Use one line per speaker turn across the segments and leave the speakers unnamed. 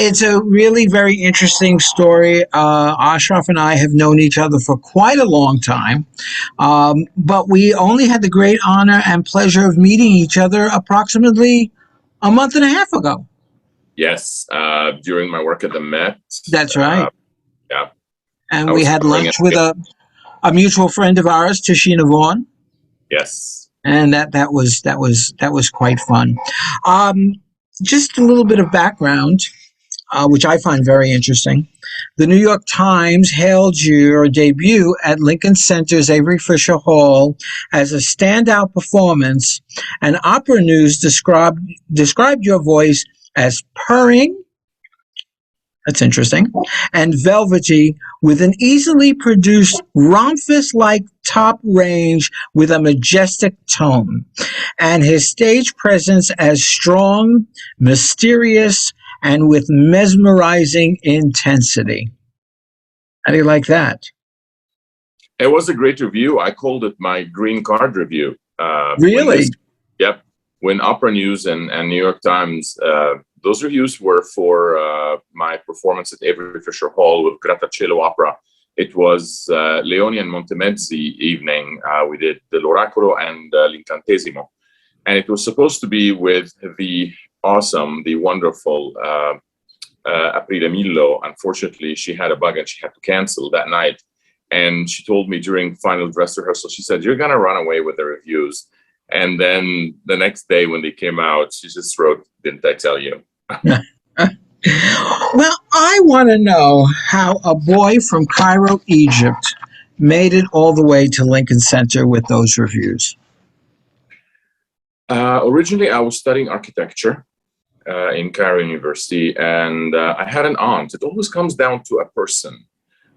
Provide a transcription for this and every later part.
It's a really very interesting story. Ashraf and I have known each other for quite a long time, but we only had the great honor and pleasure of meeting each other approximately a month and a half ago.
Yes, during my work at the Met.
That's right.
Yeah.
And we had lunch with a mutual friend of ours, Tashina Vaughn.
Yes.
And that was quite fun. Just a little bit of background, which I find very interesting. The New York Times hailed your debut at Lincoln Center's Avery Fisher Hall as a standout performance, and Opera News described your voice as purring. That's interesting. And velvety, with an easily produced Romfus-like top range with a majestic tone. And his stage presence as strong, mysterious, and with mesmerizing intensity. How do you like that?
It was a great review. I called it my green card review.
Really?
Yep. When Opera News and New York Times, those reviews were for my performance at Avery Fisher Hall with Grattacielo Opera. It was Leoni and Montemezzi evening. We did the L'Oracolo and L'Incantesimo. And it was supposed to be with the awesome, the wonderful Aprile Millo. Unfortunately, she had a bug and she had to cancel that night. And she told me during final dress rehearsal, she said, "You're going to run away with the reviews." And then the next day when they came out, she just wrote, "Didn't I tell you?"
Well, I want to know how a boy from Cairo, Egypt, made it all the way to Lincoln Center with those reviews.
Originally, I was studying architecture in Cairo University, and I had an aunt. It always comes down to a person,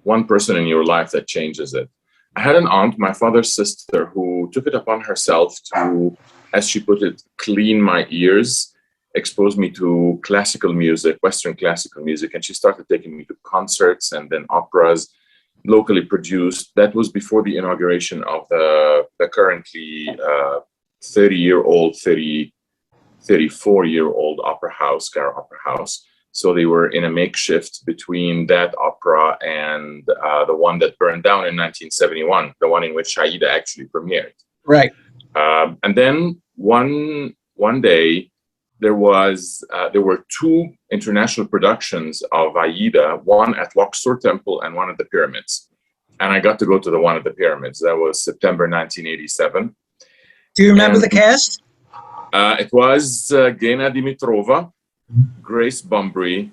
one person in your life that changes it. I had an aunt, my father's sister, who took it upon herself to, as she put it, clean my ears, expose me to classical music, Western classical music, and she started taking me to concerts and then operas, locally produced. That was before the inauguration of the currently 34-year-old opera house, Cairo Opera House. So they were in a makeshift between that opera and the one that burned down in 1971, the one in which Aida actually premiered.
Right.
And then one day, there were two international productions of Aida, one at Luxor Temple and one at the Pyramids. And I got to go to the one at the Pyramids. That was September 1987.
Do you remember the cast?
It was Gena Dimitrova, Grace Bumbry,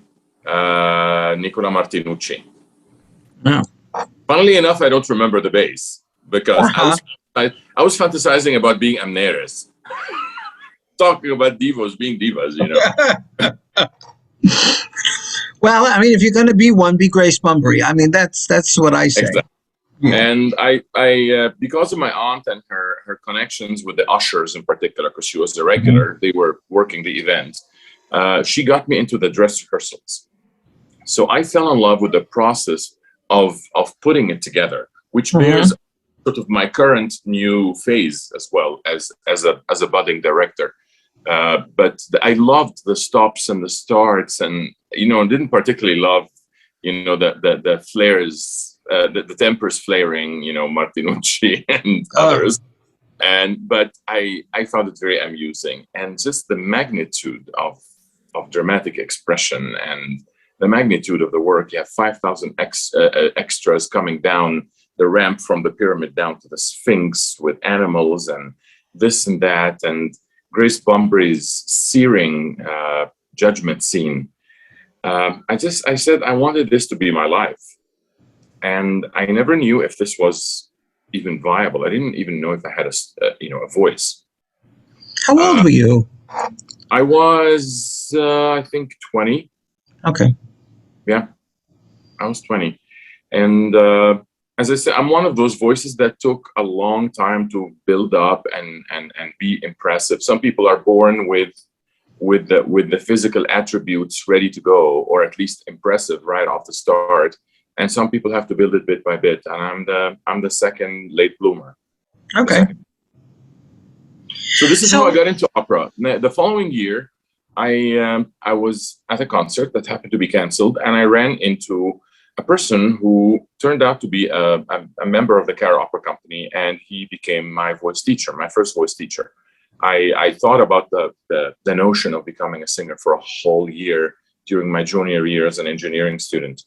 Nicola Martinucci.
Oh.
Funnily enough, I don't remember the bass because I was fantasizing about being Amneris. Talking about divas being divas, you know.
Well, I mean, if you're going to be one, be Grace Bumbry. I mean, that's what I say.
Exactly. Yeah. And I because of my aunt and her connections with the ushers in particular, because she was a regular, they were working the event. She got me into the dress rehearsals. So I fell in love with the process of putting it together, which bears sort of my current new phase as well as a budding director. But I loved the stops and the starts, and didn't particularly love the flares, the tempers flaring, Martinucci and others. But I found it very amusing, and just the magnitude of dramatic expression and the magnitude of the work. You have 5,000 extras coming down the ramp from the pyramid down to the Sphinx with animals and this and that, and Grace Bumbry's searing judgment scene. I said I wanted this to be my life, and I never knew if this was even viable. I didn't even know if I had a voice.
How old were you?
I was, I think, 20.
Okay.
Yeah, I was 20, and as I said, I'm one of those voices that took a long time to build up and be impressive. Some people are born with the physical attributes ready to go, or at least impressive right off the start. And some people have to build it bit by bit. And I'm the second late bloomer.
Okay.
So this is how I got into opera. The following year, I was at a concert that happened to be canceled, and I ran into a person who turned out to be a member of the Cara Opera Company, and he became my voice teacher, my first voice teacher. I thought about the notion of becoming a singer for a whole year during my junior year as an engineering student.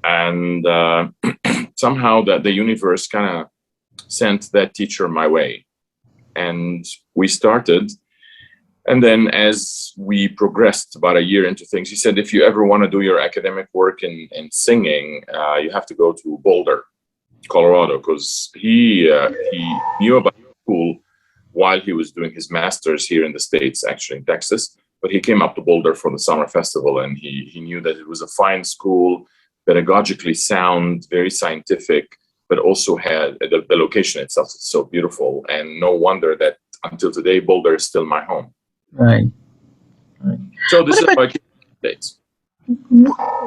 And somehow the universe kind of sent that teacher my way. And we started. And then as we progressed about a year into things, he said, if you ever want to do your academic work in singing, you have to go to Boulder, Colorado, because he knew about school while he was doing his master's here in the States, actually in Texas. But he came up to Boulder for the summer festival, and he knew that it was a fine school, pedagogically sound, very scientific, but also had the location itself is so beautiful. And no wonder that until today, Boulder is still my home.
Right.
So this is my States.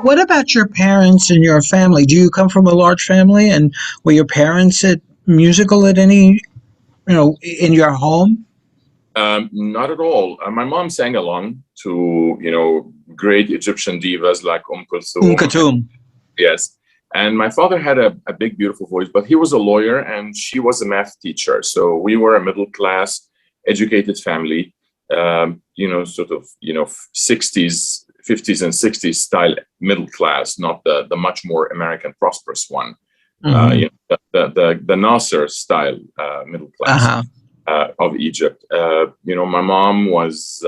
What about your parents and your family? Do you come from a large family, and were your parents musical at any, in your home?
Not at all. My mom sang along to, great Egyptian divas like
Kulthum.
Yes. And my father had a big, beautiful voice, but he was a lawyer and she was a math teacher. So we were a middle class, educated family, sort of, 60s, 50s and 60s style middle class, not the much more American prosperous one.
Mm-hmm.
The Nasser style middle class of Egypt. My mom was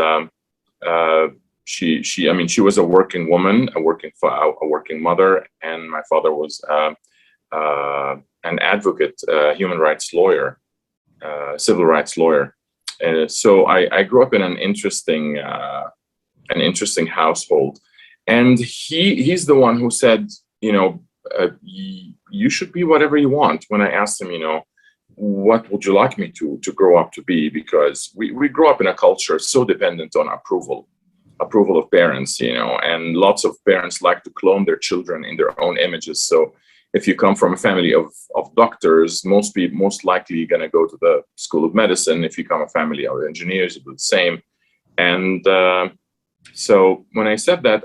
she was a working woman, a working mother, and my father was an advocate, human rights lawyer, civil rights lawyer. So I grew up in an interesting household, and he's the one who said, you should be whatever you want. When I asked him, what would you like me to grow up to be? Because we grew up in a culture so dependent on approval of parents, and lots of parents like to clone their children in their own images. So if you come from a family of doctors, most likely going to go to the School of Medicine. If you come from a family of engineers, you do the same. And so when I said that,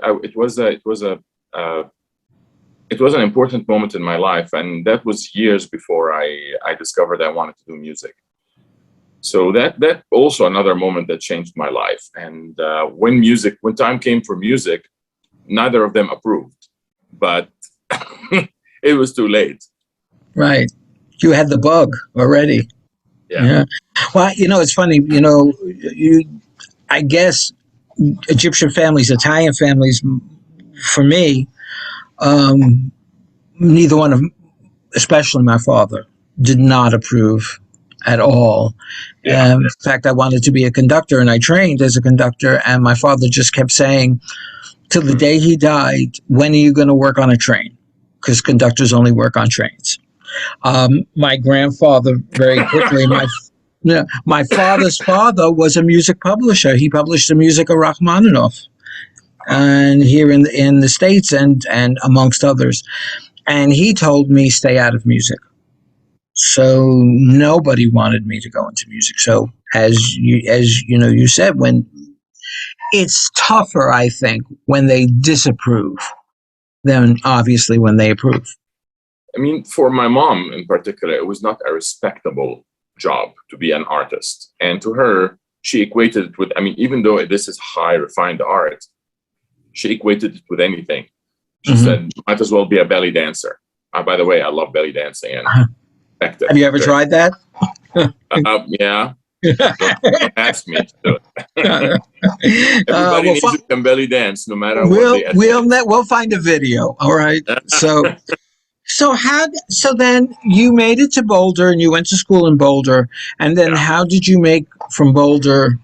it was an important moment in my life, and that was years before I discovered I wanted to do music. So that also another moment that changed my life. And when time came for music, neither of them approved, but it was too late.
Right. You had the bug already.
Yeah.
Well, it's funny, I guess Egyptian families, Italian families, for me, neither one of them, especially my father, did not approve at all.
Yeah.
In fact, I wanted to be a conductor, and I trained as a conductor, and my father just kept saying, till the day he died, when are you going to work on a train? Because conductors only work on trains. My grandfather, very quickly, my father's father was a music publisher. He published the music of Rachmaninoff, and here in the States and amongst others. And he told me, stay out of music. So nobody wanted me to go into music. So as you said, when it's tougher, I think, when they disapprove than obviously when they approve.
I mean, for my mom in particular, it was not a respectable job to be an artist. And to her, she equated it with, even though this is high refined art, she equated it with anything. She said, might as well be a belly dancer. By the way, I love belly dancing. And
have you ever tried that?
Yeah. Don't ask me to do it. Everybody needs to can belly dance, no matter what they
we'll find a video. All right. So then you made it to Boulder, and you went to school in Boulder, and then how did you make from Boulder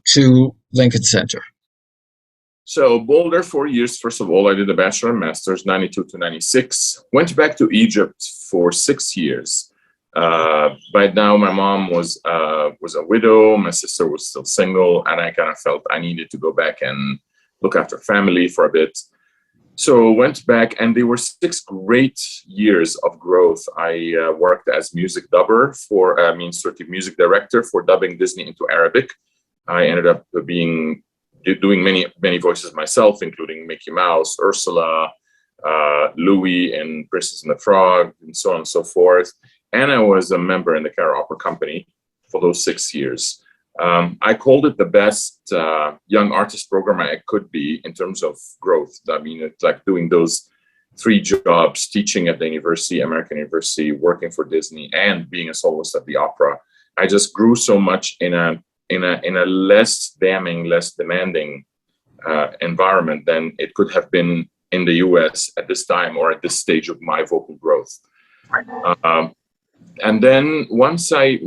to Lincoln Center?
So Boulder, 4 years. First of all, I did a bachelor and master's, 92 to 96. Went back to Egypt for 6 years. By now, my mom was a widow. My sister was still single, and I kind of felt I needed to go back and look after family for a bit. So went back, and there were 6 great years of growth. I worked as music dubber music director for dubbing Disney into Arabic. I ended up being doing many voices myself, including Mickey Mouse, Ursula, Louis, and Princess and the Frog, and so on and so forth. And I was a member in the Cairo Opera Company for those 6 years. I called it the best young artist program I could be in terms of growth. I mean, it's like doing those 3 jobs: teaching at the university, American University, working for Disney, and being a soloist at the opera. I just grew so much in a less damning, less demanding environment than it could have been in the US at this time or at this stage of my vocal growth. And then once I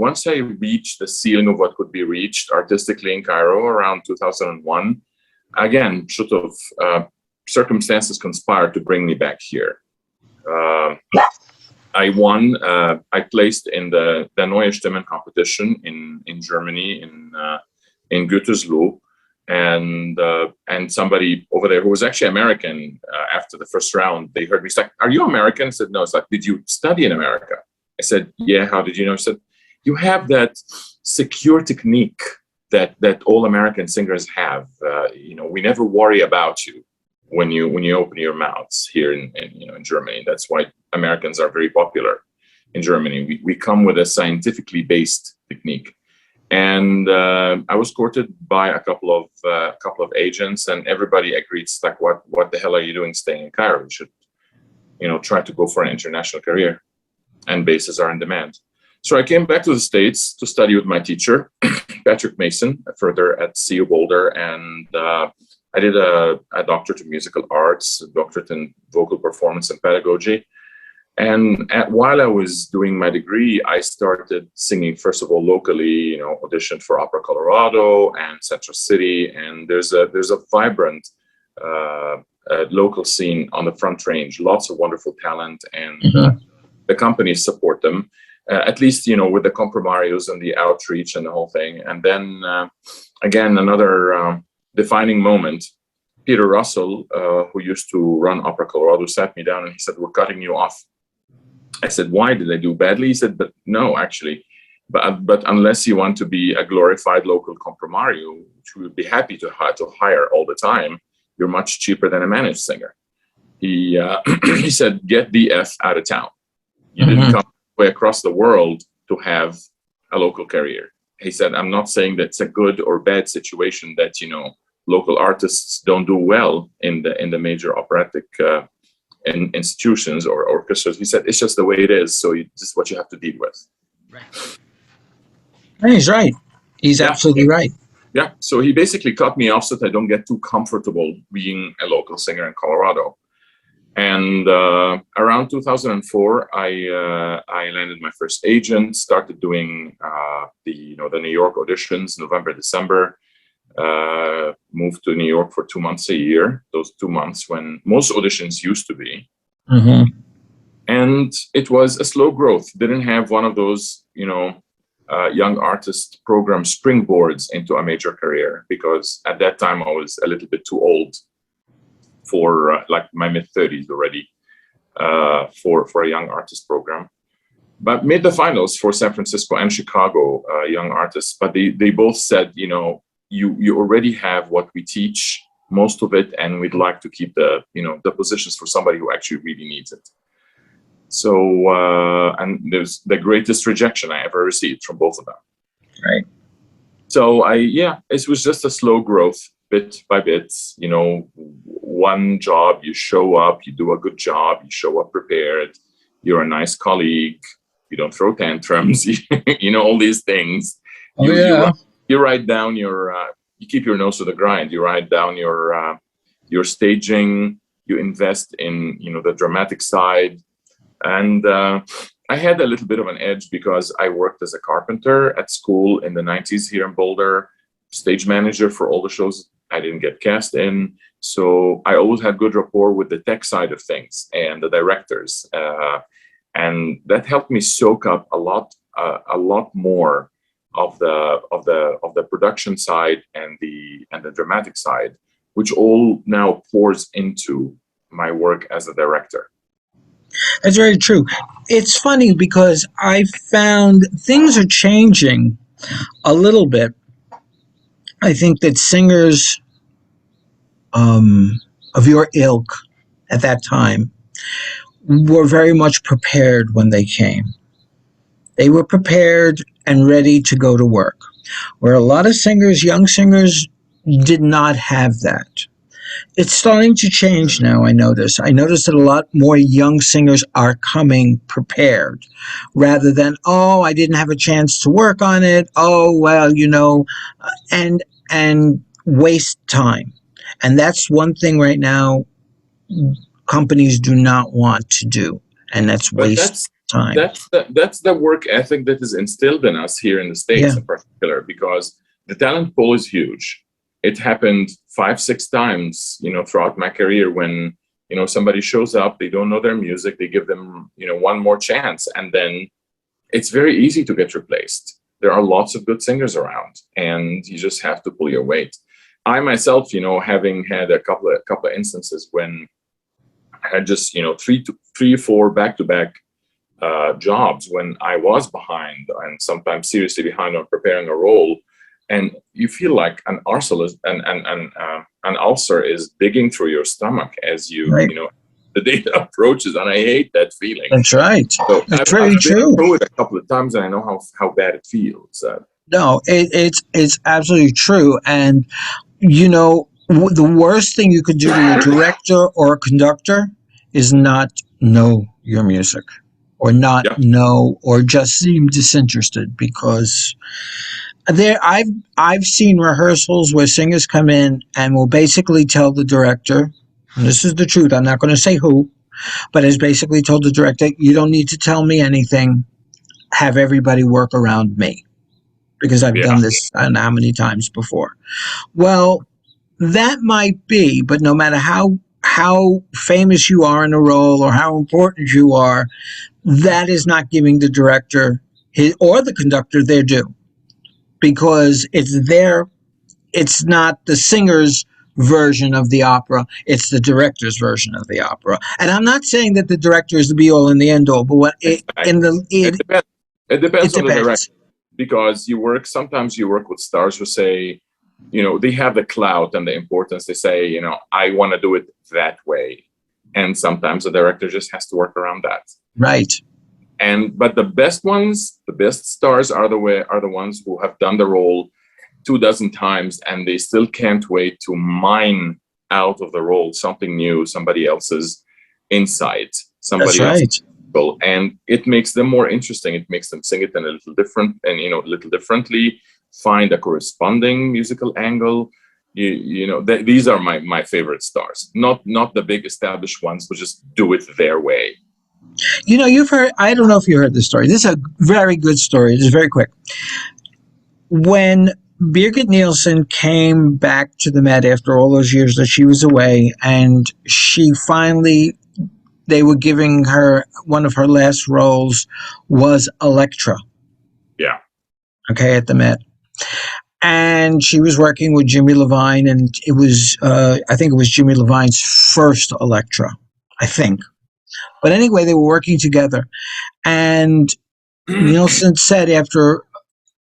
reached the ceiling of what could be reached artistically in Cairo around 2001, again, sort of circumstances conspired to bring me back here. I won. I placed in the Neue Stimmen competition in Germany in Gütersloh, and somebody over there who was actually American, after the first round, they heard me say, "Are you American?" I said, "No." It's like, "Did you study in America?" I said, "Yeah." "How did you know?" I said, "You have that secure technique that all American singers have. We never worry about you when you open your mouths here in Germany. That's why Americans are very popular in Germany. We come with a scientifically based technique." And I was courted by a couple of agents, and everybody agreed. It's like, what the hell are you doing staying in Cairo? You should, try to go for an international career, and basses are in demand. So I came back to the States to study with my teacher, Patrick Mason, further at CU Boulder, and I did a doctorate in musical arts, a doctorate in vocal performance and pedagogy. And while I was doing my degree, I started singing, first of all, locally, auditioned for Opera Colorado and Central City. And there's a vibrant local scene on the Front Range, lots of wonderful talent, and the companies support them, at least, with the comprimarios and the outreach and the whole thing. And then, again, another defining moment. Peter Russell, who used to run Opera Colorado, sat me down and he said, "We're cutting you off." I said, "Why? Did I do badly?" He said, "But no, actually, but unless you want to be a glorified local comprimario, which we would be happy to hire all the time, you're much cheaper than a managed singer." He he said, "Get the F out of town. You didn't come way across the world to have a local career." He said, "I'm not saying that it's a good or bad situation that local artists don't do well in the major operatic institutions or orchestras." He said, "It's just the way it is. So this is what you have to deal with."
Right. He's right. He's absolutely right.
Yeah. So he basically cut me off so that I don't get too comfortable being a local singer in Colorado. And around 2004, I landed my first agent, started doing the New York auditions, November, December. Moved to New York for 2 months a year, those 2 months when most auditions used to be. And it was a slow growth. Didn't have one of those, young artist program springboards into a major career, because at that time I was a little bit too old for like my mid-30s already for a young artist program. But made the finals for San Francisco and Chicago young artists. But they both said, you already have what we teach, most of it, and we'd like to keep the positions for somebody who actually really needs it. So, and there's the greatest rejection I ever received from both of them.
Right.
So it was just a slow growth, bit by bit. One job, you show up, you do a good job, you show up prepared, you're a nice colleague, you don't throw tantrums, all these things. You write down you keep your nose to the grind. You write down your staging. You invest in the dramatic side, and I had a little bit of an edge because I worked as a carpenter at school in the 90s here in Boulder, stage manager for all the shows I didn't get cast in. So I always had good rapport with the tech side of things and the directors, and that helped me soak up a lot more of the production side and the dramatic side, which all now pours into my work as a director.
That's very true. It's funny because I found things are changing a little bit. I think that singers of your ilk at that time were very much prepared when they came. They were prepared and ready to go to work. Where a lot of singers, young singers, did not have that. It's starting to change now, I notice. I notice that a lot more young singers are coming prepared rather than, oh, I didn't have a chance to work on it. Oh, well, and waste time. And that's one thing right now companies do not want to do, and that's
But
waste time.
that's the work ethic that is instilled in us here in the
Yeah,
States in particular, because the talent pool is huge. It happened 5, 6 times, throughout my career when, somebody shows up, they don't know their music, they give them, one more chance, and then it's very easy to get replaced. There are lots of good singers around, and you just have to pull your weight. I myself, having had a couple of instances when I had just, 3 or 4 back-to-back jobs when I was behind, and sometimes seriously behind on preparing a role, and you feel like an ulcer an ulcer is digging through your stomach as
right.
the data approaches, and I hate that feeling.
That's right.
So
That's
I've
very
been
true.
through it a couple of times, and I know how bad it feels.
No, it's absolutely true. And the worst thing you could do to a director or a conductor is not know your music, or not
Yeah,
know, or just seem disinterested, because I've seen rehearsals where singers come in and will basically tell the director, and this is the truth, I'm not going to say who, but has basically told the director, you don't need to tell me anything, have everybody work around me, because I've
yeah.
done this I don't know how many times before. Well, that might be, but no matter how famous you are in a role or how important you are, that is not giving the director or the conductor their due, because it's not the singer's version of the opera, it's the director's version of the opera. And I'm not saying that the director is the be all and the end all, but
Exactly. It
it
depends on the
depends.
director, because sometimes you work with stars who say, they have the clout and the importance. They say, I want to do it that way. And sometimes the director just has to work around that.
Right.
But the best ones, the best stars are the ones who have done the role 2 dozen times, and they still can't wait to mine out of the role something new, somebody else's insight,
That's
somebody else's
right.
goal, and it makes them more interesting. It makes them sing it in a little different, and a little differently. Find a corresponding musical angle. These are my favorite stars. Not the big established ones who just do it their way.
You've heard, I don't know if you heard this story. This is a very good story. It is very quick. When Birgit Nielsen came back to the Met after all those years that she was away, and they were giving her one of her last roles was Electra,
Yeah,
okay, at the Met. And she was working with Jimmy Levine, and it was, I think it was Jimmy Levine's first Electra, I think. But anyway, they were working together. And Nielsen said after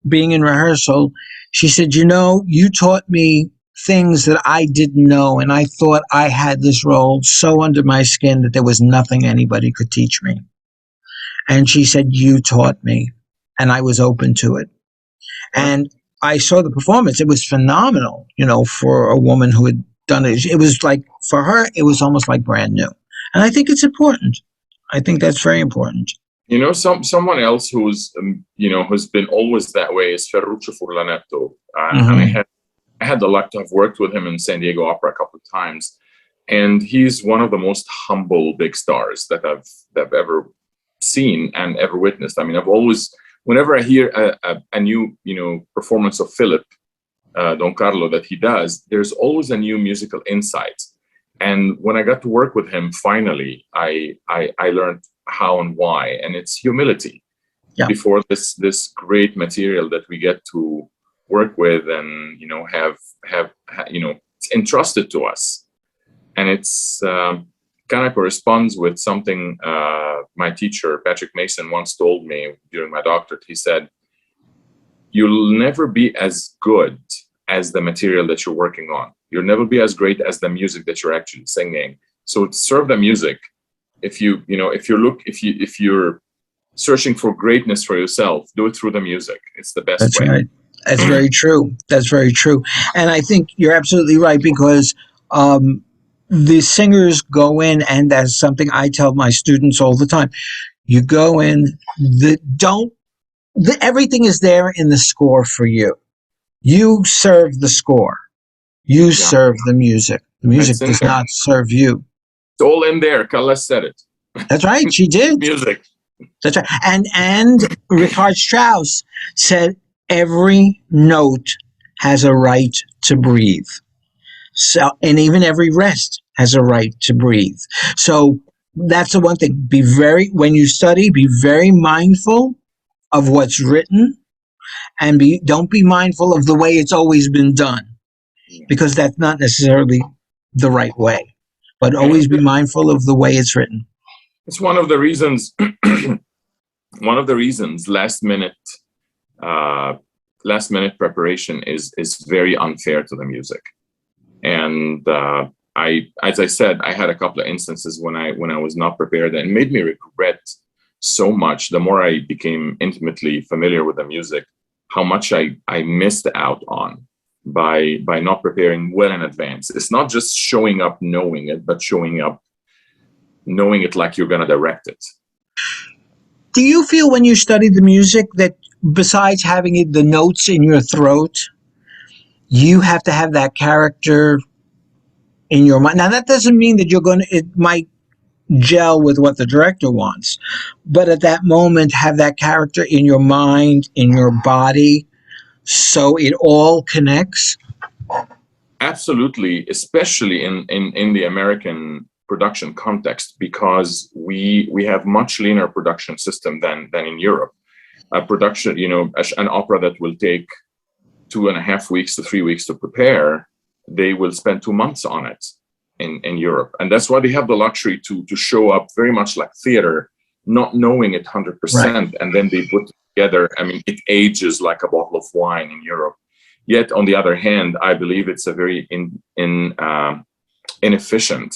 being in rehearsal, she said, you taught me things that I didn't know, and I thought I had this role so under my skin that there was nothing anybody could teach me. And she said, you taught me, and I was open to it. And I saw the performance. It was phenomenal, for a woman who had done it. It was like, for her, it was almost like brand new. And I think it's important. I think that's very important.
Someone else who's who's been always that way is Ferruccio Furlanetto, and
Mm-hmm.
I had the luck to have worked with him in San Diego Opera a couple of times, and he's one of the most humble big stars that I've ever seen and ever witnessed. I mean, whenever I hear a new performance of Philip Don Carlo that he does, there's always a new musical insight. And when I got to work with him, finally, I learned how and why, and it's humility.
Yeah.
Before this great material that we get to work with and have it's entrusted to us, and it's kind of corresponds with something my teacher Patrick Mason once told me during my doctorate. He said, "You'll never be as good as the material that you're working on. You'll never be as great as the music that you're actually singing. So to serve the music, if you're searching for greatness for yourself, do it through the music. It's the best
That's
way.
right. That's very true. That's very true. And I think you're absolutely right, because the singers go in, and that's something I tell my students all the time. You go in, everything is there in the score for you. You serve the score. You
Yeah,
serve the music. The music
it's in
does
there.
not serve you.
It's all in there. Kala said it.
That's right. She did.
Music.
That's right. And Richard Strauss said every note has a right to breathe. So, and even every rest has a right to breathe. So that's the one thing. When you study, be very mindful of what's written, and don't be mindful of the way it's always been done, because that's not necessarily the right way. But always be mindful of the way it's written.
It's one of the reasons. Last minute preparation is very unfair to the music. And as I said, I had a couple of instances when I was not prepared, and it made me regret so much. The more I became intimately familiar with the music, how much I missed out on by not preparing well in advance. It's not just showing up knowing it, but showing up knowing it like you're going to direct it.
Do you feel when you study the music that besides having the notes in your throat, you have to have that character in your mind? Now, that doesn't mean that it might gel with what the director wants, but at that moment, have that character in your mind, in your body, so it all connects?
Absolutely, especially in the American production context, because we have much leaner production system than in Europe. A production, an opera that will take 2.5 weeks to 3 weeks to prepare, they will spend 2 months on it in Europe. And that's why they have the luxury to show up very much like theater, not knowing it 100%. Right. And then they put together, it ages like a bottle of wine in Europe. Yet, on the other hand, I believe it's a very inefficient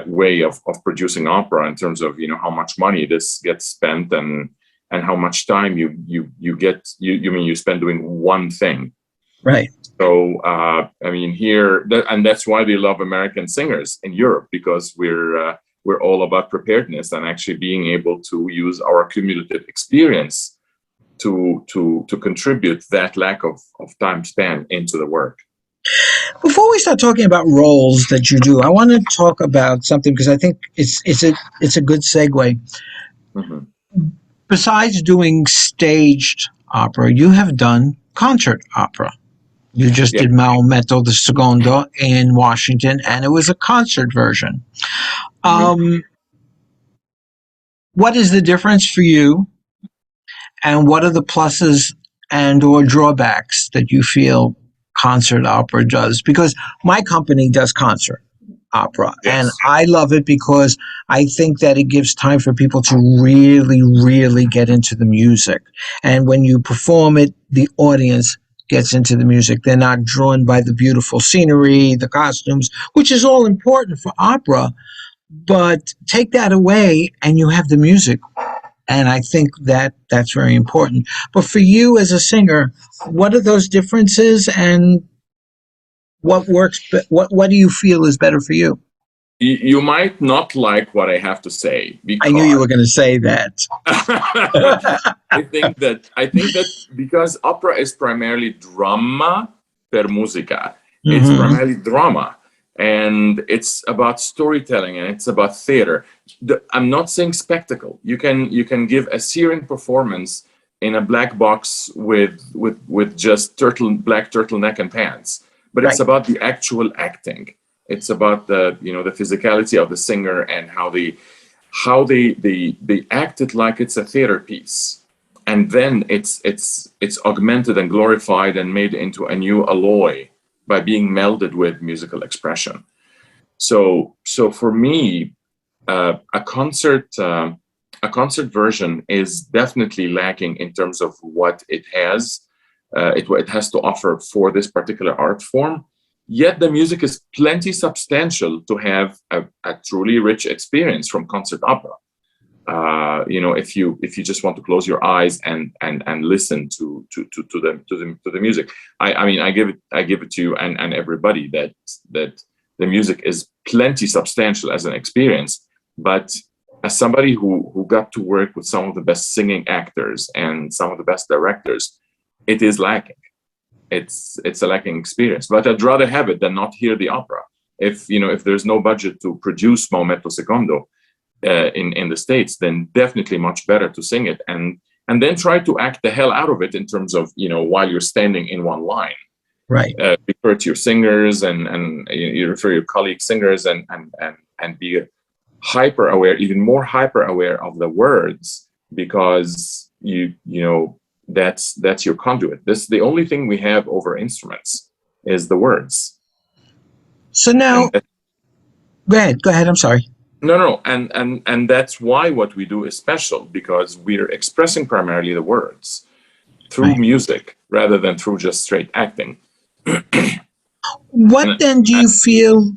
way of producing opera in terms of how much money this gets spent and how much time you spend doing one thing.
Right.
So here, and that's why they love American singers in Europe, because we're all about preparedness and actually being able to use our cumulative experience to contribute that lack of time span into the work.
Before we start talking about roles that you do, I want to talk about something, because I think it's a good segue. Mm-hmm. Besides doing staged opera, you have done concert opera. You just did Maometto the Secondo in Washington, and it was a concert version. Mm-hmm. What is the difference for you, and what are the pluses and or drawbacks that you feel concert opera does? Because my company does concert opera, and I love it because I think that it gives time for people to really, really get into the music. And when you perform it, the audience gets into the music. They're not drawn by the beautiful scenery, the costumes, which is all important for opera, but take that away and you have the music. And I think that that's very important. But for you as a singer, what are those differences, and what works? What do you feel is better for you?
You might not like what I have to say, because
I knew you were going to say that.
I think that because opera is primarily drama per musica, it's primarily drama, and it's about storytelling, and it's about theater. I'm not saying spectacle. You can give a searing performance in a black box with just black turtleneck and pants, but it's about the actual acting. It's about the physicality of the singer and how they act it like it's a theater piece, and then it's augmented and glorified and made into a new alloy by being melded with musical expression. So for me, a concert version is definitely lacking in terms of what it has. it has to offer for this particular art form. Yet the music is plenty substantial to have a truly rich experience from concert opera. If you just want to close your eyes and listen to the music, I give it to you and everybody that the music is plenty substantial as an experience. But as somebody who got to work with some of the best singing actors and some of the best directors, it is lacking. It's a lacking experience. But I'd rather have it than not hear the opera. If there's no budget to produce Momento Secondo in the States, then definitely much better to sing it and then try to act the hell out of it in terms of, while you're standing in one line.
Right.
Refer to your singers and you refer your colleague singers and be hyper aware, even more hyper aware of the words, because that's your conduit. The only thing we have over instruments is the words.
So now, go ahead. I'm sorry.
No. And that's why what we do is special, because we're expressing primarily the words through music rather than through just straight acting.
What then do you feel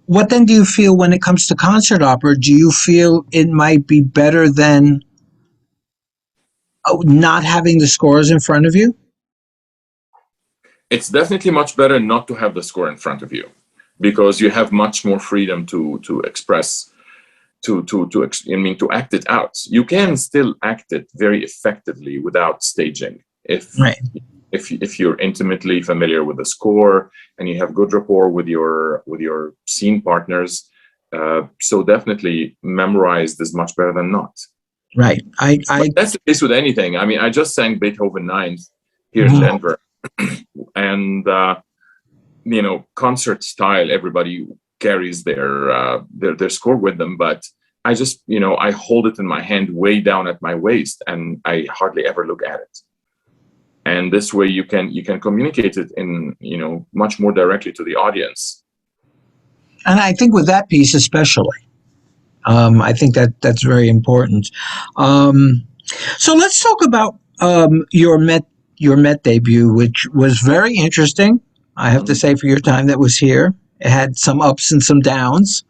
when it comes to concert opera? Do you feel it might be better than not having the scores in front of you?
It's definitely much better not to have the score in front of you, because you have much more freedom to express, to act it out. You can still act it very effectively without staging if you're intimately familiar with the score and you have good rapport with your scene partners. So definitely memorized is much better than not.
Right.
But that's the case with anything. I just sang Beethoven Ninth here in Denver, and concert style, everybody carries their score with them, but I just I hold it in my hand way down at my waist, and I hardly ever look at it. And this way you can communicate it in much more directly to the audience.
And I think with that piece especially, I think that's very important. So let's talk about your Met debut, which was very interesting. I have to say, for your time that was here, it had some ups and some downs.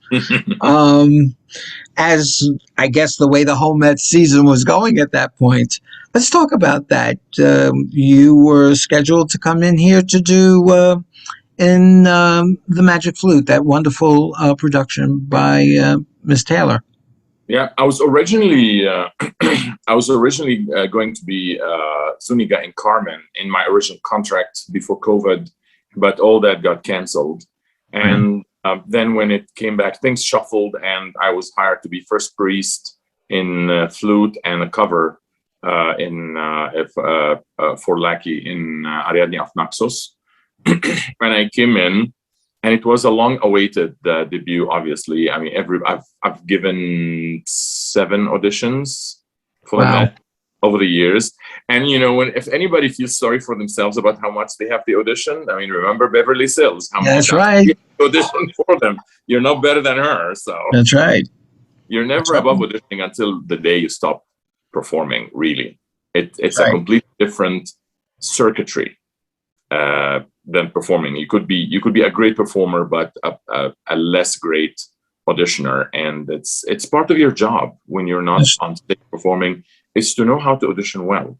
As I guess the way the whole Met season was going at that point. Let's talk about that. You were scheduled to come in here to do in The Magic Flute, that wonderful production by Miss Taylor.
Yeah, I was originally going to be Zuniga in Carmen in my original contract before COVID, but all that got canceled. And then when it came back, things shuffled, and I was hired to be first priest in flute and a cover for Lackey in Ariadne of Naxos. And I came in, and it was a long-awaited debut. Obviously, I've given 7 auditions for that over the years. And if anybody feels sorry for themselves about how much they have to audition, remember Beverly Sills.
That's right.
Audition for them. You're not better than her. So
that's right.
You're never above auditioning until the day you stop performing. Really, it's a completely different circuitry than performing. You could be a great performer, but a less great auditioner, and it's part of your job when you're not on stage performing, is to know how to audition well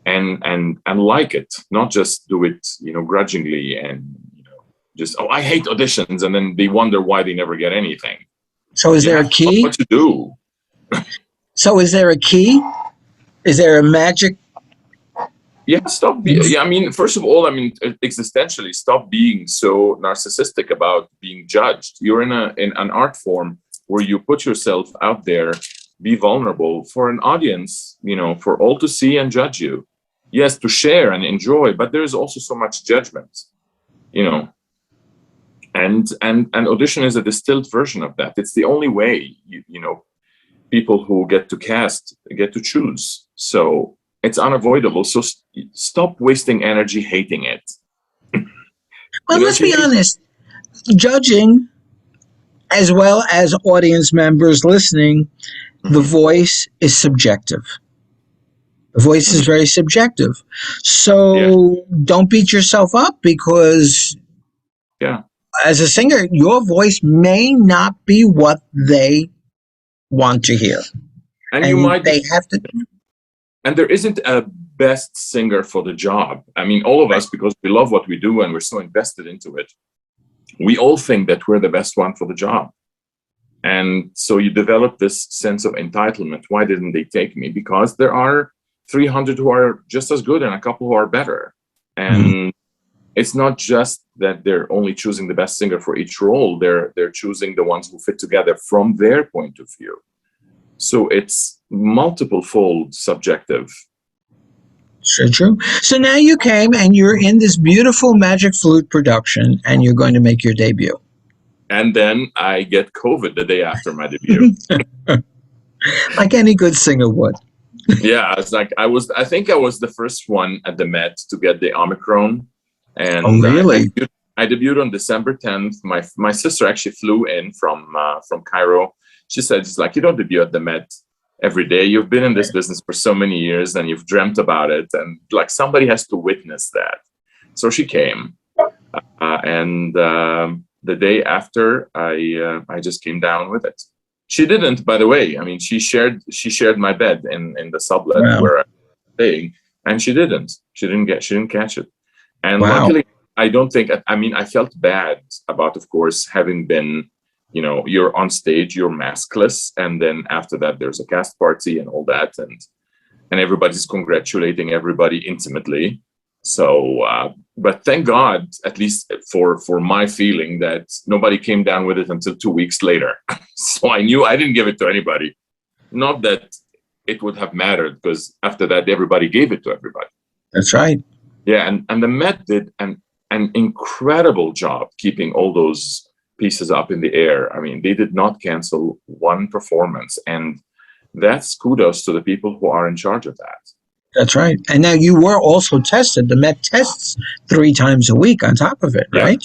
and like it, not just do it grudgingly and just I hate auditions, and then they wonder why they never get anything.
So is there a key?
What to do?
So is there a key? Is there a magic?
Yeah, first of all, existentially, stop being so narcissistic about being judged. You're in an art form where you put yourself out there, be vulnerable for an audience, for all to see and judge you. Yes, to share and enjoy, but there's also so much judgment, and audition is a distilled version of that. It's the only way, people who get to cast get to choose. So it's unavoidable. So stop wasting energy hating it.
Well, let's be honest. Judging, as well as audience members listening, the voice is subjective. Voice is very subjective.
Yeah,
So don't beat yourself up because
yeah.
as a singer, your voice may not be what they want to hear.
And you
And
might be,
they have to.
and there isn't a best singer for the job. I mean, all of us, because we love what we do and we're so invested into it, we all think that we're the best one for the job. And so you develop this sense of entitlement. Why didn't they take me? Because there are 300 who are just as good and a couple who are better.
Mhm.
And it's not just that they're only choosing the best singer for each role. They're choosing the ones who fit together from their point of view. So it's multiple fold subjective.
Sure, true. So now you came and you're in this beautiful Magic Flute production and you're going to make your debut.
And then I get COVID the day after my debut.
Like any good singer would.
Yeah, it's like I think I was the first one at the Met to get the Omicron.
Oh,
And
really?
I debuted on December 10th. My sister actually flew in from Cairo. She said, "It's like you don't debut at the Met every day. You've been in this business for so many years, and you've dreamt about it, and like somebody has to witness that." So she came, and the day after, I just came down with it. She didn't, by the way. I mean, she shared my bed in the sublet
Wow.
where I was staying, and she didn't. She didn't catch it. And
Wow.
luckily, I don't think, I mean, I felt bad about, of course, having been, you're on stage, you're maskless. And then after that, there's a cast party and all that. And everybody's congratulating everybody intimately. So, but thank God, at least for my feeling, that nobody came down with it until 2 weeks later. So I knew I didn't give it to anybody. Not that it would have mattered, because after that, everybody gave it to everybody.
That's right.
Yeah, and the Met did an incredible job keeping all those pieces up in the air. I mean, they did not cancel one performance, and that's kudos to the people who are in charge of that.
That's right. And now you were also tested. The Met tests 3 times a week on top of it,
Yeah,
right?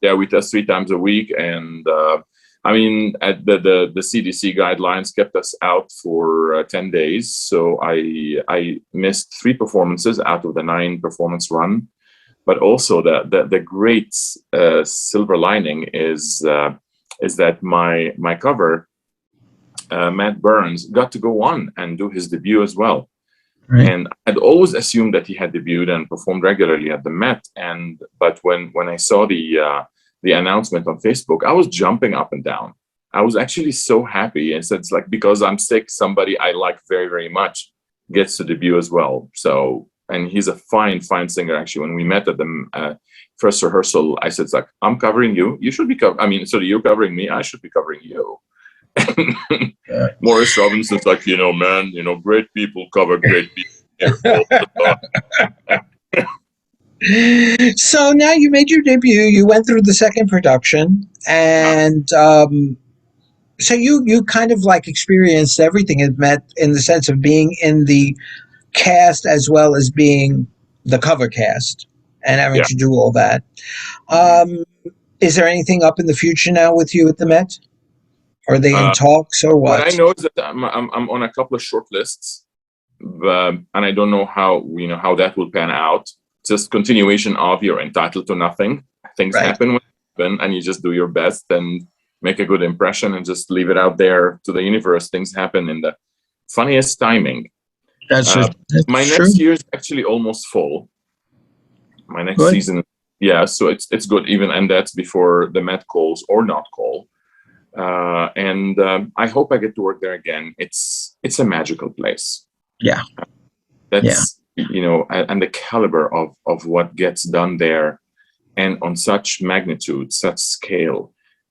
yeah, we test 3 times a week, and I mean, at the CDC guidelines kept us out for 10 days, so I missed 3 performances out of the 9 performance run. But also the great silver lining is that my cover, Matt Burns, got to go on and do his debut as well.
Right.
And I'd always assumed that he had debuted and performed regularly at the Met. But when I saw the announcement on Facebook, I was jumping up and down. I was actually so happy. And so it's like, because I'm sick, somebody I like very, very much gets to debut as well. So, and he's a fine singer. Actually, when we met at the first rehearsal, I said, "It's like, I'm covering you. You should be so you're covering me. I should be covering you."
Yeah.
Morris Robinson's like, man, great people cover great people here all the time.
So now you made your debut. You went through the second production, and so you kind of like experienced everything it meant in the sense of being in the cast as well as being the cover cast and having
Yeah.
to do all that. Is there anything up in the future now with you at the Met? Are they in
Uh,
talks or
what I
what?
know is that I'm on a couple of short lists, and I don't know how that will pan out. Just continuation of you're entitled to nothing. Things
Right.
happen when they happen, and you just do your best and make a good impression and just leave it out there to the universe. Things happen in the funniest timing.
That's
My
true.
next year is actually almost full. My next
Good.
season, yeah, so it's good, even, and that's before the Met calls or not call. And I hope I get to work there again. It's a magical place.
Yeah. Yeah.
That's and the caliber of what gets done there, and on such magnitude, such scale.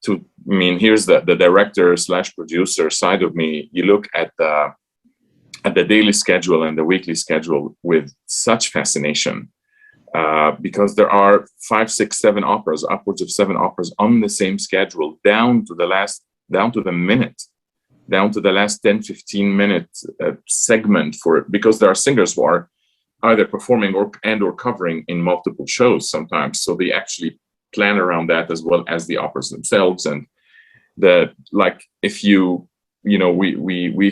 I mean, here's the director / producer side of me. You look at the daily schedule and the weekly schedule with such fascination, because there are 5, 6, 7 operas, upwards of 7 operas on the same schedule, down to the minute, down to the last 10, 15-minute segment because there are singers who are either performing or covering in multiple shows sometimes. So they actually plan around that as well as the operas themselves. And if you we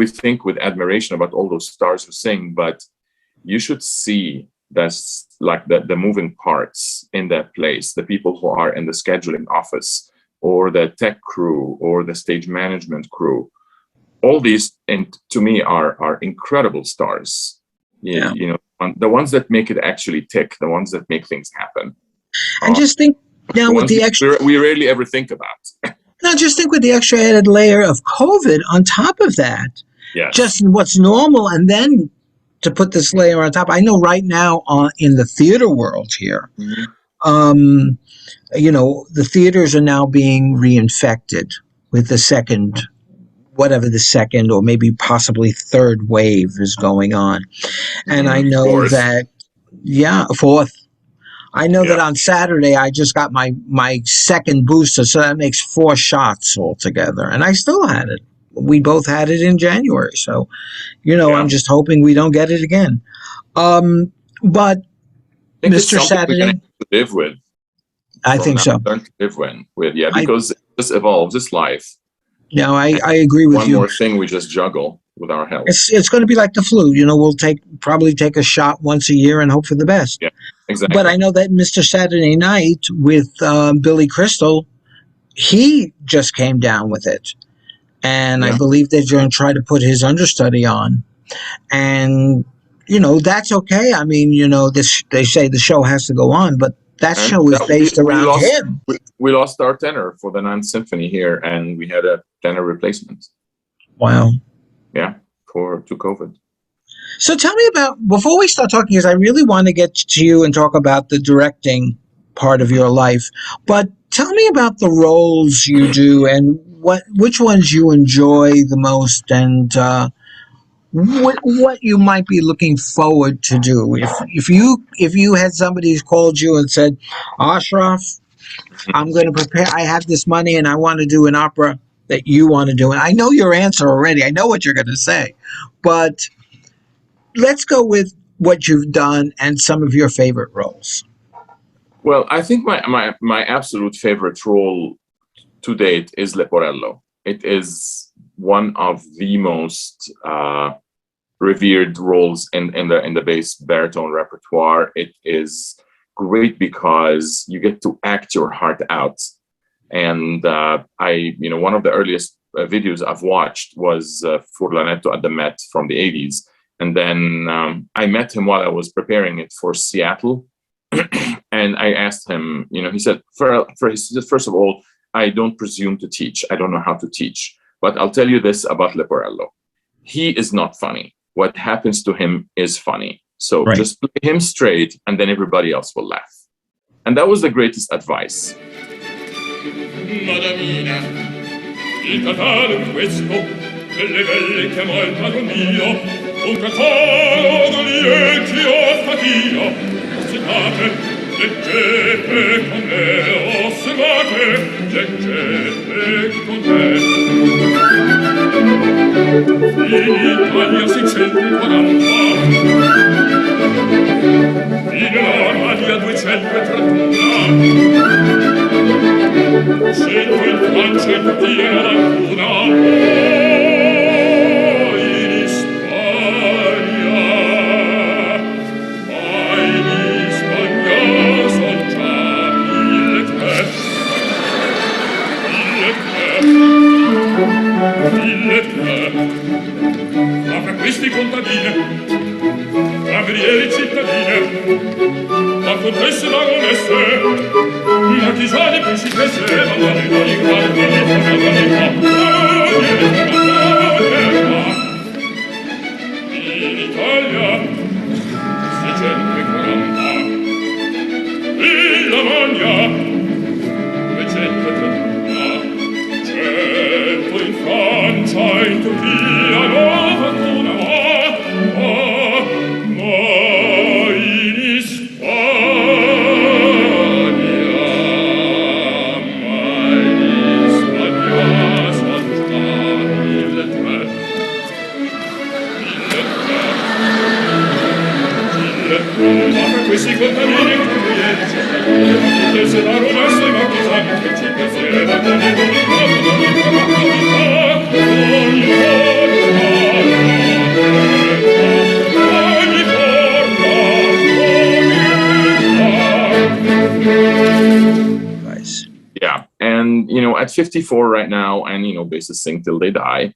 think with admiration about all those stars who sing, but you should see that's like the moving parts in that place, the people who are in the scheduling office or the tech crew or the stage management crew. All these, and to me, are incredible stars.
Yeah.
The ones that make it actually tick, the ones that make things happen.
And just think now
the
with
ones
the extra,
we rarely ever think about.
now just think with the extra added layer of COVID on top of that.
Yes.
Just what's normal, and then to put this layer on top. I know right now in the theater world here, the theaters are now being reinfected with the second, whatever the second or maybe possibly third wave is going on. And I know
Fourth.
that, fourth. I know that on Saturday I just got my second booster, so that makes 4 shots altogether. And I still had it. We both had it in January. So, I'm just hoping we don't get it again. But Mr. Saturday,
live with.
I think so.
Learn to live with, because it just evolves. It's life.
No, I agree with you.
One more thing we just juggle with our health.
It's going to be like the flu. We'll probably take a shot once a year and hope for the best.
Yeah, exactly.
But I know that Mr. Saturday Night with Billy Crystal, he just came down with it. And I believe they're going to try to put his understudy on. And, that's okay. I mean, they say the show has to go on, but that show is based around him.
We lost our tenor for the Ninth Symphony here, and we had a tenor replacement.
Wow.
Yeah, to COVID.
So tell me about, before we start talking, because I really want to get to you and talk about the directing part of your life, but tell me about the roles you do and which ones you enjoy the most, and what you might be looking forward to do. If you had somebody who called you and said, Ashraf, I'm going to prepare, I have this money and I want to do an opera that you want to do, and I know your answer already, I know what you're going to say, but let's go with what you've done and some of your favorite roles.
Well, I think my absolute favorite role to date is Leporello. It is one of the most revered roles in the bass baritone repertoire. It is great because you get to act your heart out. And one of the earliest videos I've watched was Furlanetto at the Met from the 80s. And then I met him while I was preparing it for Seattle. And I asked him, he said, first of all, I don't presume to teach. I don't know how to teach. But I'll tell you this about Leporello. He is not funny. What happens to him is funny. So just play him straight, and then everybody else will laugh. And that was the greatest advice.
Madamina, il catalogo questo, delle belle chiamò il padron mio, un catalogo lieti o fatia, osservate, leggete con me, osservate, leggete con me. In Italia 640, in Arabia 231, sento in Francia e Turchia l'alcuna, in Spagna, ma in Spagna son già 1003. Ma fra questi contadine, camerieri cittadine, ma contesse baronesse, marchigiani principesse, madonnine in Italia 640, in Lamagna 230, 100 in Francia, in Turchia 91, ma in Spagna son già 1003. Ma fra questi contadini camerieri cittadini, contesse baronesse, marchigiani principesse, madonnine
at 54 right now, and basses sing till they die.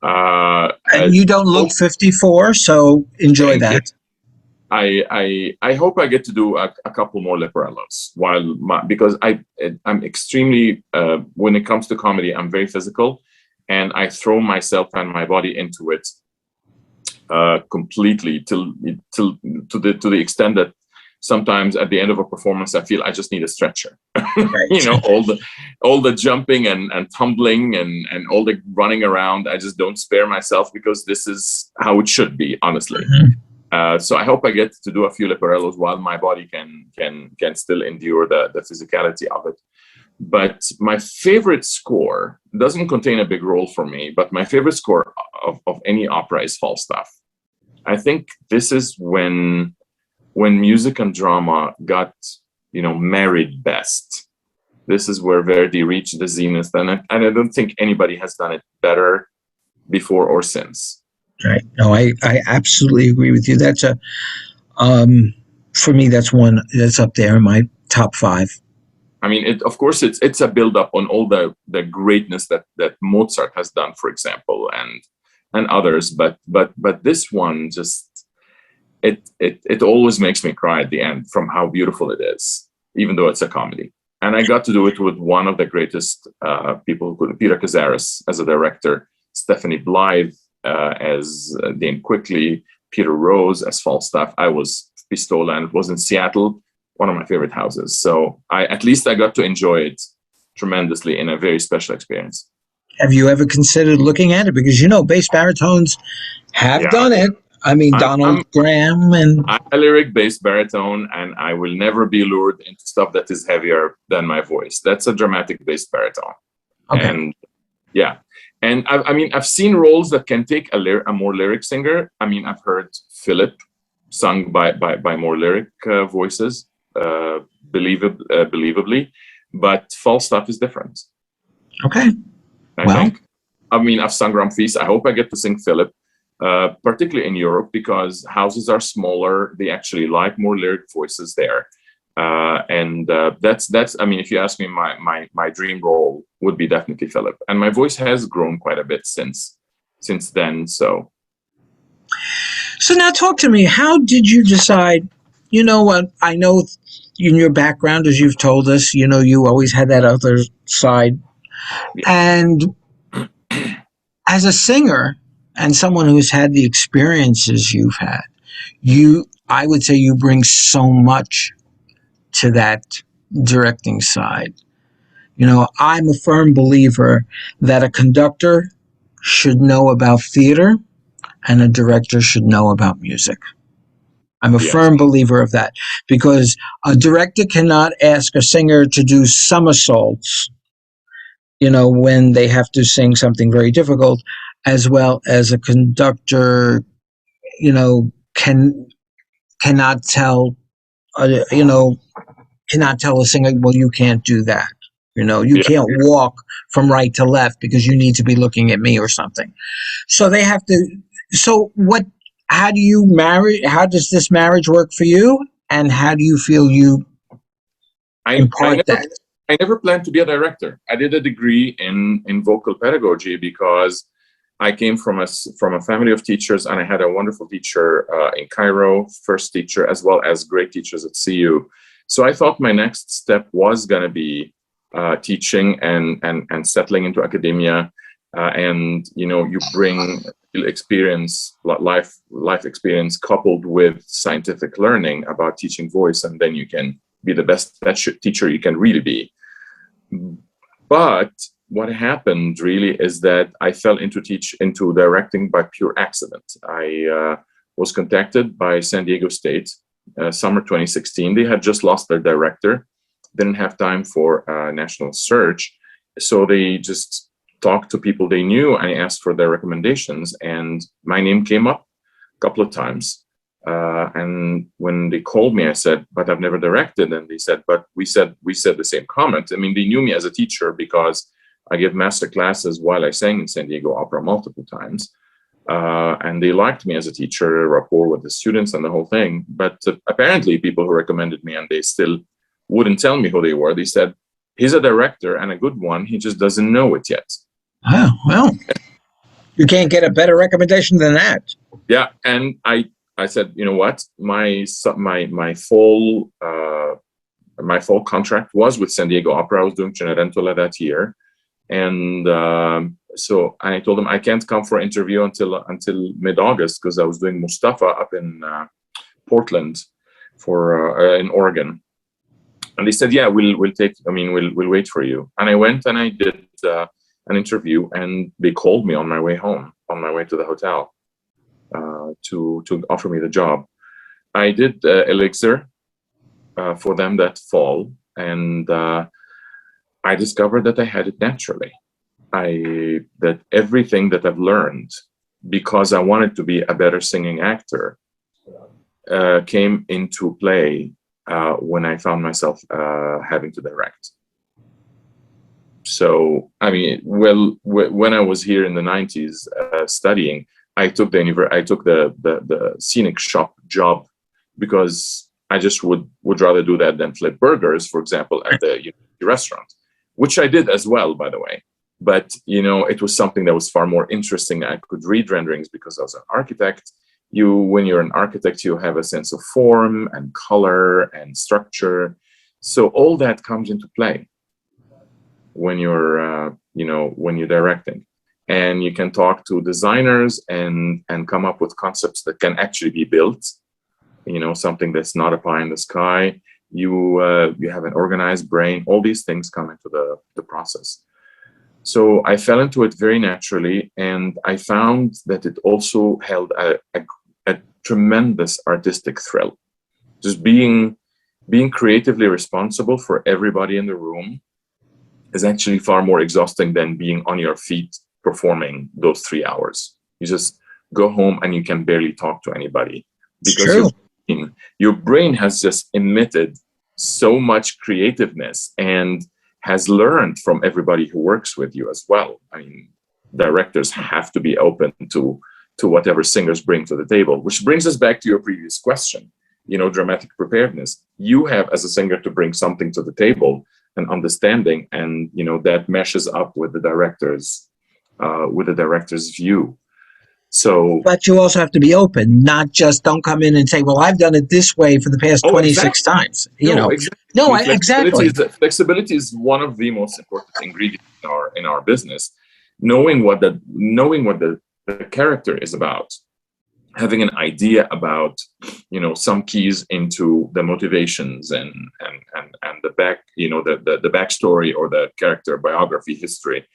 And you don't look 54, so enjoy
Thank you.
that.
I hope I get to do a couple more leporellos because I'm extremely when it comes to comedy, I'm very physical, and I throw myself and my body into it completely to the extent that sometimes at the end of a performance I feel I just need a stretcher.
Right.
all the jumping and tumbling and all the running around, I just don't spare myself because this is how it should be, honestly. So I hope I get to do a few leporellos while my body can still endure the physicality of it. But my favorite score doesn't contain a big role for me, but my favorite score of any opera is Falstaff. I think this is when music and drama got, married best. This is where Verdi reached the zenith, and I don't think anybody has done it better before or since.
Right. No, I absolutely agree with you. That's for me, that's one that's up there in my top 5.
I mean, of course, it's a build up on all the greatness that Mozart has done, for example, and others. But this one just it always makes me cry at the end from how beautiful it is, even though it's a comedy. And I got to do it with one of the greatest people, Peter Cazares as a director, Stephanie Blythe as Dame Quickly, Peter Rose as Falstaff. I was Pistola, and it was in Seattle, one of my favorite houses. So at least I got to enjoy it tremendously in a very special experience.
Have you ever considered looking at it? Because bass baritones have done it. I mean, Donald Graham and
I'm a lyric bass baritone, and I will never be lured into stuff that is heavier than my voice. That's a dramatic bass baritone. Okay. And yeah. And I've seen roles that can take a more lyric singer. I mean, I've heard Philip sung by more lyric voices, believably, but Falstaff is different.
Okay.
I've sung Ramfis. I hope I get to sing Philip, particularly in Europe, because houses are smaller. They actually like more lyric voices there. That's I mean, if you ask me, my dream role would be definitely Philip, and my voice has grown quite a bit since then. So
now talk to me. How did you decide? You know what? I know in your background, as you've told us, you always had that other side, and as a singer and someone who's had the experiences you've had, I would say you bring so much to that directing side. I'm a firm believer that a conductor should know about theater and a director should know about music. I'm a firm believer of that, because a director cannot ask a singer to do somersaults, when they have to sing something very difficult, as well as a conductor, cannot tell a singer, well, you can't do that. You can't walk from right to left because you need to be looking at me or something. So they have to. So how do you marry? How does this marriage work for you? And how do you feel you impart that?
I never planned to be a director. I did a degree in vocal pedagogy because I came from a family of teachers, and I had a wonderful teacher in Cairo, first teacher, as well as great teachers at CU. So I thought my next step was going to be teaching and settling into academia. You bring experience, life experience, coupled with scientific learning about teaching voice, and then you can be the best teacher you can really be. But what happened really is that I fell into directing by pure accident. I was contacted by San Diego State, summer 2016. They had just lost their director, didn't have time for a national search, so they just talked to people they knew and asked for their recommendations, and my name came up a couple of times. And when they called me, I said, but I've never directed. And they said, but we said the same comment. I mean, they knew me as a teacher because I give master classes while I sang in San Diego Opera multiple times. And they liked me as a teacher, rapport with the students and the whole thing. But apparently people who recommended me, and they still wouldn't tell me who they were, they said, he's a director and a good one. He just doesn't know it yet.
Oh, well, you can't get a better recommendation than that.
Yeah, and I said, you know what, my full contract was with San Diego Opera. I was doing Cenerentola that year, and so I told him I can't come for interview until mid-August because I was doing Mustafa up in Portland for in Oregon. And they said, yeah, we'll wait for you. And I went and I did an interview, and they called me on my way home, on my way to the hotel, to offer me the job. I did Elixir for them that fall, and I discovered that I had it naturally. That everything that I've learned, because I wanted to be a better singing actor, came into play when I found myself having to direct. So, I mean, well, when I was here in the 90s studying, I took the scenic shop job because I just would rather do that than flip burgers, for example, at the restaurant, which I did as well, by the way. But, it was something that was far more interesting. I could read renderings because I was an architect. When you're an architect, you have a sense of form and color and structure. So all that comes into play when you're, when you're directing. And you can talk to designers and come up with concepts that can actually be built, something that's not a pie in the sky. You have an organized brain. All these things come into the process. So I fell into it very naturally, and I found that it also held a tremendous artistic thrill. Just being creatively responsible for everybody in the room is actually far more exhausting than being on your feet performing those 3 hours. You just go home and you can barely talk to anybody because your brain has just emitted so much creativeness and has learned from everybody who works with you as well. I mean, directors have to be open to whatever singers bring to the table, which brings us back to your previous question, dramatic preparedness. You have, as a singer, to bring something to the table, an understanding, and, that meshes up with the director's view. So,
but you also have to be open, not just don't come in and say, well, I've done it this way for the past 26 times. Exactly.
Flexibility is one of the most important ingredients in our business. Knowing what the character is about, having an idea about, some keys into the motivations and the back, the backstory or the character biography history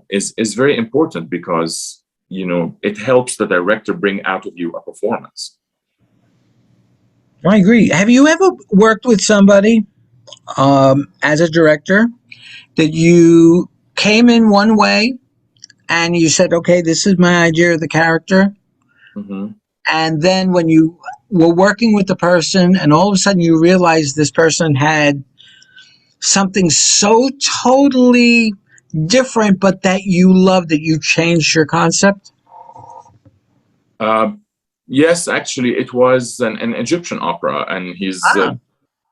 is very important because it helps the director bring out of you a performance.
I agree. Have you ever worked with somebody as a director that you came in one way and you said, okay, this is my idea of the character.
Mm-hmm.
And then when you were working with the person and all of a sudden you realized this person had something so totally different, but that you loved, that you changed your concept?
Yes, actually, it was an Egyptian opera, and he's the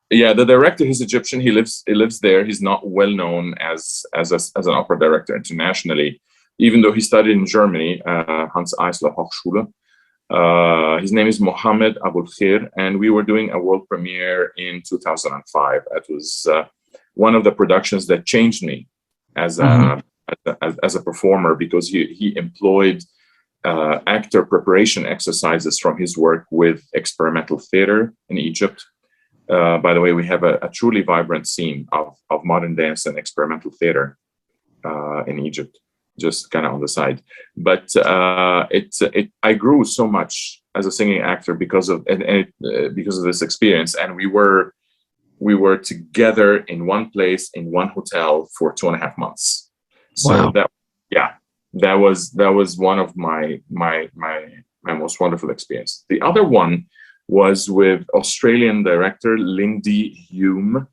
director. He's Egyptian. He lives there. He's not well known as an opera director internationally, even though he studied in Germany, Hans Eisler Hochschule. His name is Mohammed Abul Khair, and we were doing a world premiere in 2005. That was one of the productions that changed me as a performer, because he employed actor preparation exercises from his work with experimental theater in Egypt. By the way, we have a truly vibrant scene of modern dance and experimental theater in Egypt, just kind of on the side. But I grew so much as a singing actor because of this experience, and we were together in one place in one hotel for 2.5 months. So
wow.
That was one of my most wonderful experience. The other one was with Australian director Lindy Hume,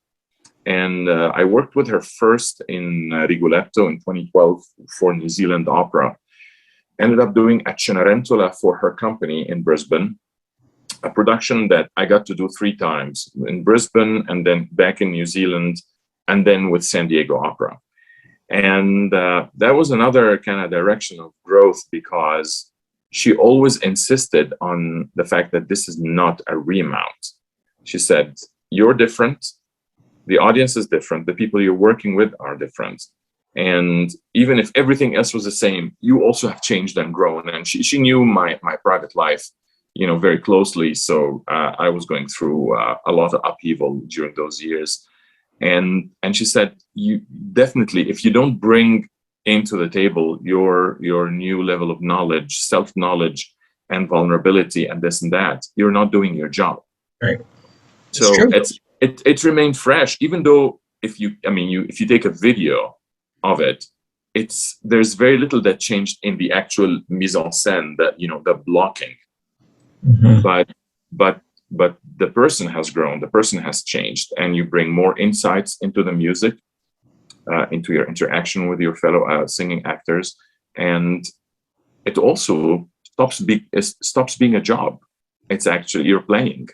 and I worked with her first in Rigoletto in 2012 for New Zealand Opera. Ended up doing a Cenerentola for her company in Brisbane, a production that I got to do 3 times, in Brisbane and then back in New Zealand and then with San Diego Opera. And that was another kind of direction of growth, because she always insisted on the fact that this is not a remount. She said, you're different, the audience is different, the people you're working with are different. And even if everything else was the same, you also have changed and grown. And she knew my private life, very closely. So I was going through a lot of upheaval during those years. And she said, you definitely, if you don't bring into the table your new level of knowledge, self-knowledge and vulnerability and this and that, you're not doing your job.
Right.
So it remained fresh, even though if you take a video of it, there's very little that changed in the actual mise en scène, that the blocking. Mm-hmm. But the person has grown, the person has changed, and you bring more insights into the music, into your interaction with your fellow singing actors, and it also stops being a job. It's actually, you're playing.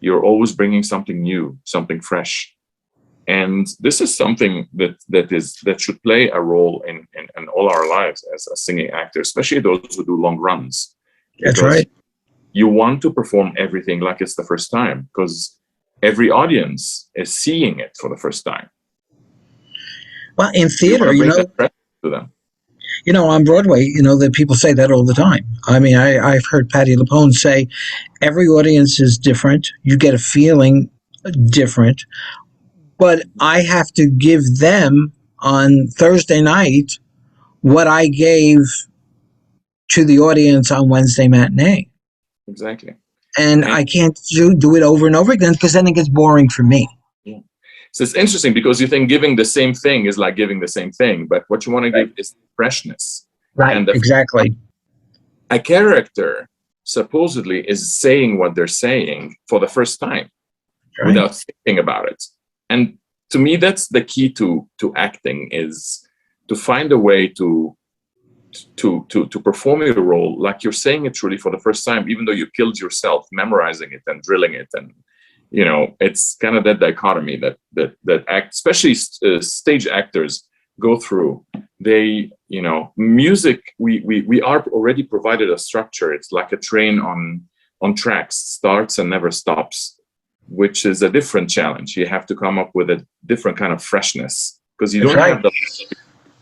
You're always bringing something new, something fresh, and this is something that should play a role in all our lives as a singing actor, especially those who do long runs.
That's right.
You want to perform everything like it's the first time, because every audience is seeing it for the first time.
Well, in theater,
to them.
On Broadway, that people say that all the time. I mean, I've heard Patti LuPone say, every audience is different. You get a feeling different, but I have to give them on Thursday night what I gave to the audience on Wednesday matinee.
Exactly.
And I can't do it over and over again, because then it gets boring for me.
Yeah. So it's interesting, because you think giving the same thing is like giving the same thing, but what you want to give is freshness.
Right, and exactly.
A character supposedly is saying what they're saying for the first time, right, without thinking about it. And to me, that's the key to acting, is to find a way to perform your role like you're saying it truly for the first time, even though you killed yourself memorizing it and drilling it. And it's kind of that dichotomy that especially stage actors go through. They, music, we are already provided a structure. It's like a train on tracks, starts and never stops, which is a different challenge. You have to come up with a different kind of freshness, because you don't have the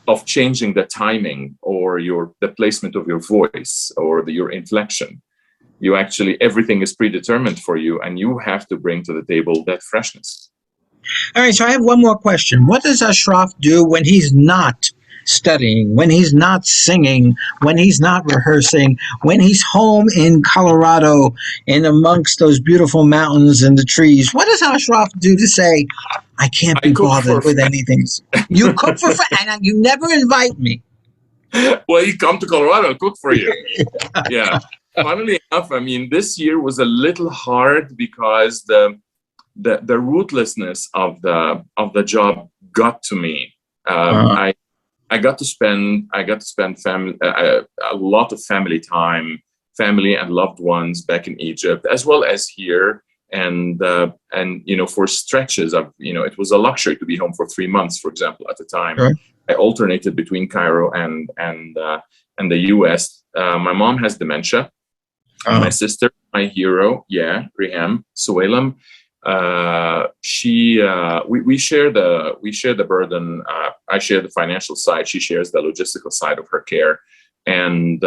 of changing the timing or the placement of your voice or your inflection. You actually, everything is predetermined for you, and you have to bring to the table that freshness.
All right, so I have one more question. What does Ashraf do when he's not studying, when he's not singing, when he's not rehearsing, when he's home in Colorado and amongst those beautiful mountains and the trees? What does Ashraf do to say, I can't be bothered with anything? You cook for and you never invite me.
Well, you come to Colorado and cook for you. Yeah. Funnily enough, this year was a little hard, because the rootlessness of the job got to me. I got to spend family, a lot of family time, family and loved ones back in Egypt, as well as here. And for stretches of, it was a luxury to be home for 3 months, for example, at the time. Sure. I alternated between Cairo and the US. My mom has dementia. My sister, my hero, Riham Sewailam, we share the burden. I share the financial side. She shares the logistical side of her care. And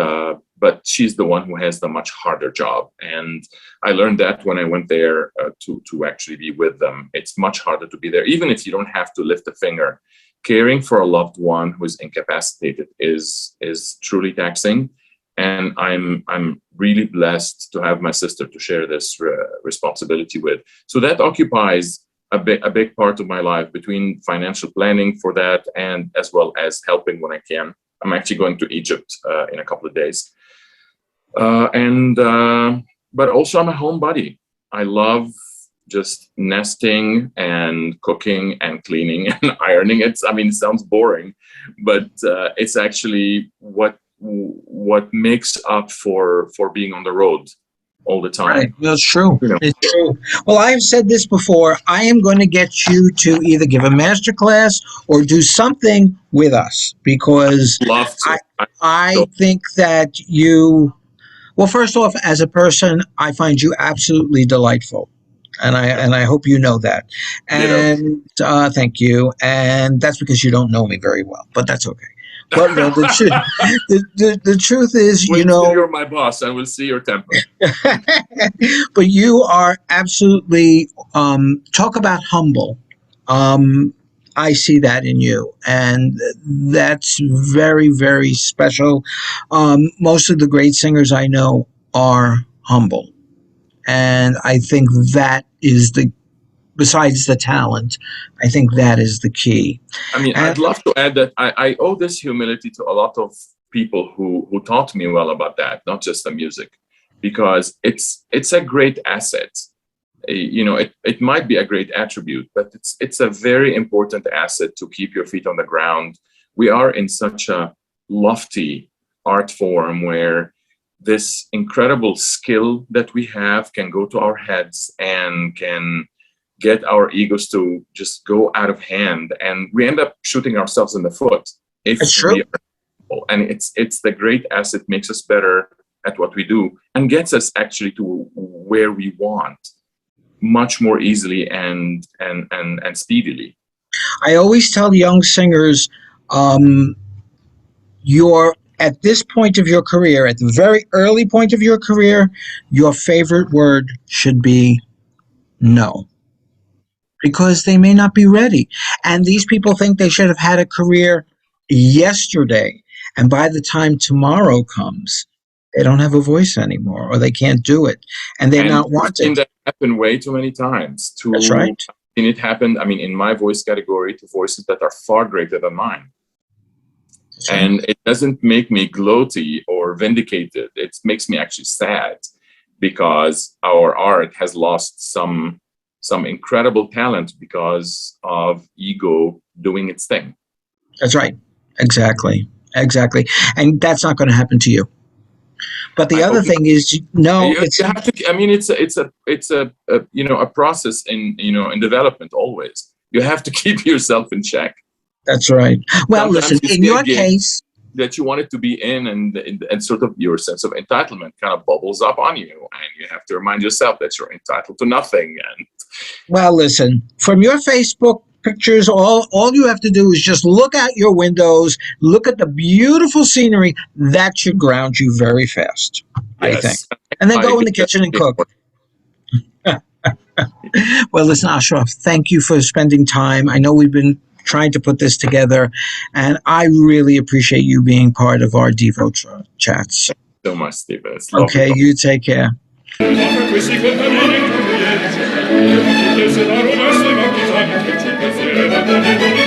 but she's the one who has the much harder job, and I learned that when I went there to actually be with them. It's much harder to be there, even if you don't have to lift a finger. Caring for a loved one who is incapacitated is truly taxing, and I'm really blessed to have my sister to share this responsibility with. So that occupies a big part of my life, between financial planning for that and as well as helping when I can. I'm actually going to Egypt in a couple of days. But also I'm a homebody. I love just nesting and cooking and cleaning and ironing. It sounds boring, but it's actually what makes up for being on the road all the time.
Right. Well, it's true.
You know,
It's true. Well, I have said this before. I am going to get you to either give a master class or do something with us because
love
I
to.
I think that you. Well, first off, as a person, I find you absolutely delightful, and I hope you know that.
Ditto.
And thank you. And that's because you don't know me very well, but that's okay. But the truth is,
Wait till you're my boss, and we'll see your temper.
but you are absolutely talk about humble. I see that in you, and that's very, very special. Most of the great singers I know are humble, and I think that is the besides the talent. I think that is the key.
I mean,
And
I'd love to add that I owe this humility to a lot of people who taught me well about that, not just the music, because it's a great asset. You know, it might be a great attribute, but it's a very important asset to keep your feet on the ground. We are in such a lofty art form where this incredible skill that we have can go to our heads and can get our egos to just go out of hand, and we end up shooting ourselves in the foot if
it's true.
we are. And it's the great asset, makes us better at what we do and gets us actually to where we want much more easily and speedily.
I always tell young singers, you're at this point of your career, at the very early point of your career, your favorite word should be no, because they may not be ready. And these people think they should have had a career yesterday. And by the time tomorrow comes, they don't have a voice anymore or they can't do it. And they're
And
not
I've seen
wanted.
that happen way too many times.
That's right.
And it happened, I mean, in my voice category, to voices that are far greater than mine.
That's right.
And it doesn't make me gloaty or vindicated. It makes me actually sad because our art has lost some incredible talent because of ego doing its thing.
That's right. Exactly. Exactly. And that's not going to happen to you. But the
I
other
hope
thing is, no,
you
it's
have to. I mean, it's a you know, a process in, you know, in development. Always, you have to keep yourself in check.
that's right. Well,
Sometimes
listen,
you
in
see a
your
gig
case,
that you wanted to be in, and sort of your sense of entitlement kind of bubbles up on you, and you have to remind yourself that you're entitled to nothing. And
well, listen, from your Facebook pictures, all you have to do is just look out your windows, look at the beautiful scenery. That should ground you very fast, I think.
yes,
And then
I
go in the
think
kitchen and
that's
cook. Well, listen, Ashraf, thank you for spending time. I know we've been trying to put this together, and I really appreciate you being part of our Divo chats.
so much, Stephen. It's lovely.
Okay, you take care.
Questi contadini in Pugliese, che se la rovesse ma chissà che ci piaceva.